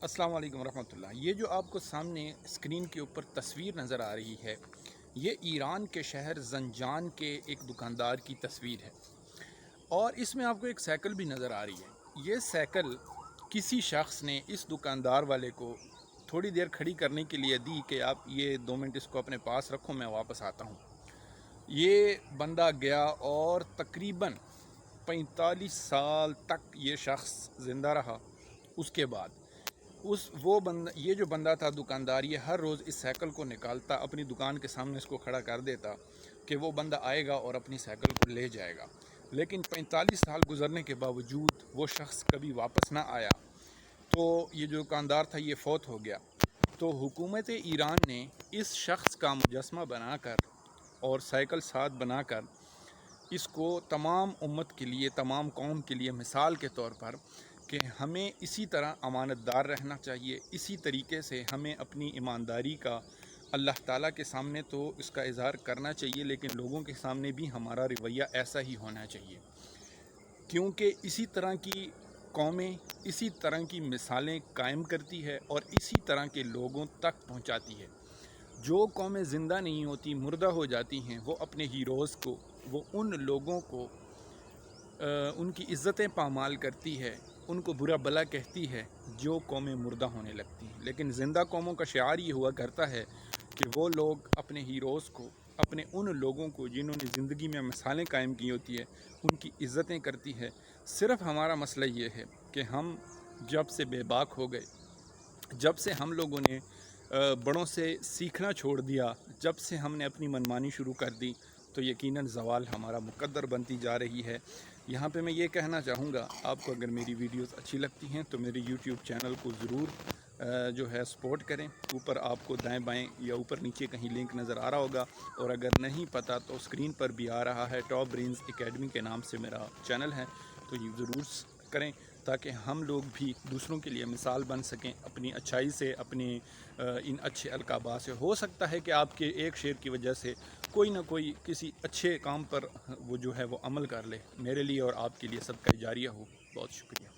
अस्सलाम वालेकुम रहमतुल्लाह। ये जो आपको सामने स्क्रीन के ऊपर तस्वीर नज़र आ रही है, ये ईरान के शहर ज़ंजान के एक दुकानदार की तस्वीर है और इसमें आपको एक साइकिल भी नज़र आ रही है। ये साइकिल किसी शख्स ने इस दुकानदार वाले को थोड़ी देर खड़ी करने के लिए दी कि आप ये 2 मिनट इसको अपने पास रखो, मैं वापस आता हूँ। ये बंदा गया और तकरीबन 45 साल तक ये शख्स ज़िंदा रहा। उसके बाद ये जो बंदा था दुकानदार, ये हर रोज़ इस साइकिल को निकालता, अपनी दुकान के सामने इसको खड़ा कर देता कि वो बंदा आएगा और अपनी साइकिल को ले जाएगा। लेकिन 45 साल गुजरने के बावजूद वो शख्स कभी वापस ना आया, तो ये जो दुकानदार था ये फौत हो गया। तो हुकूमत ईरान ने इस शख्स का मुजस्मा बनाकर और साइकिल साथ बनाकर इसको तमाम उम्मत के लिए, तमाम कौम के लिए मिसाल के तौर पर कि हमें इसी तरह अमानतदार रहना चाहिए, इसी तरीके से हमें अपनी ईमानदारी का अल्लाह ताला के सामने तो इसका इज़हार करना चाहिए, लेकिन लोगों के सामने भी हमारा रवैया ऐसा ही होना चाहिए, क्योंकि इसी तरह की कौमें इसी तरह की मिसालें कायम करती है और इसी तरह के लोगों तक पहुंचाती है। जो कौमें ज़िंदा नहीं होती, मुर्दा हो जाती हैं, वो अपने हीरोज़ को, वो उन लोगों को उनकी इज़्ज़तें पामाल करती है, उनको बुरा भला कहती है जो कौमें मुर्दा होने लगती हैं। लेकिन ज़िंदा कौमों का शिआर ये हुआ करता है कि वो लोग अपने हीरोज़ को, अपने उन लोगों को जिन्होंने ज़िंदगी में मिसालें कायम की होती है, उनकी इज़्ज़तें करती है। सिर्फ़ हमारा मसला ये है कि हम जब से बेबाक हो गए, जब से हम लोगों ने बड़ों से सीखना छोड़ दिया, जब से हमने अपनी मनमानी शुरू कर दी, तो यकीनन ज़वाल हमारा मुक़द्दर बनती जा रही है। यहाँ पे मैं ये कहना चाहूँगा, आपको अगर मेरी वीडियोस अच्छी लगती हैं तो मेरे यूट्यूब चैनल को ज़रूर जो है सपोर्ट करें। ऊपर आपको दाएं बाएं या ऊपर नीचे कहीं लिंक नज़र आ रहा होगा, और अगर नहीं पता तो स्क्रीन पर भी आ रहा है, टॉप ब्रेन्स एकेडमी के नाम से मेरा चैनल है, तो ये ज़रूर करें ताकि हम लोग भी दूसरों के लिए मिसाल बन सकें अपनी अच्छाई से, अपने इन अच्छे अलकाबा से। हो सकता है कि आपके एक शेयर की वजह से कोई ना कोई किसी अच्छे काम पर वो जो है वो अमल कर ले। मेरे लिए और आपके लिए सदका जारिया हो। बहुत शुक्रिया।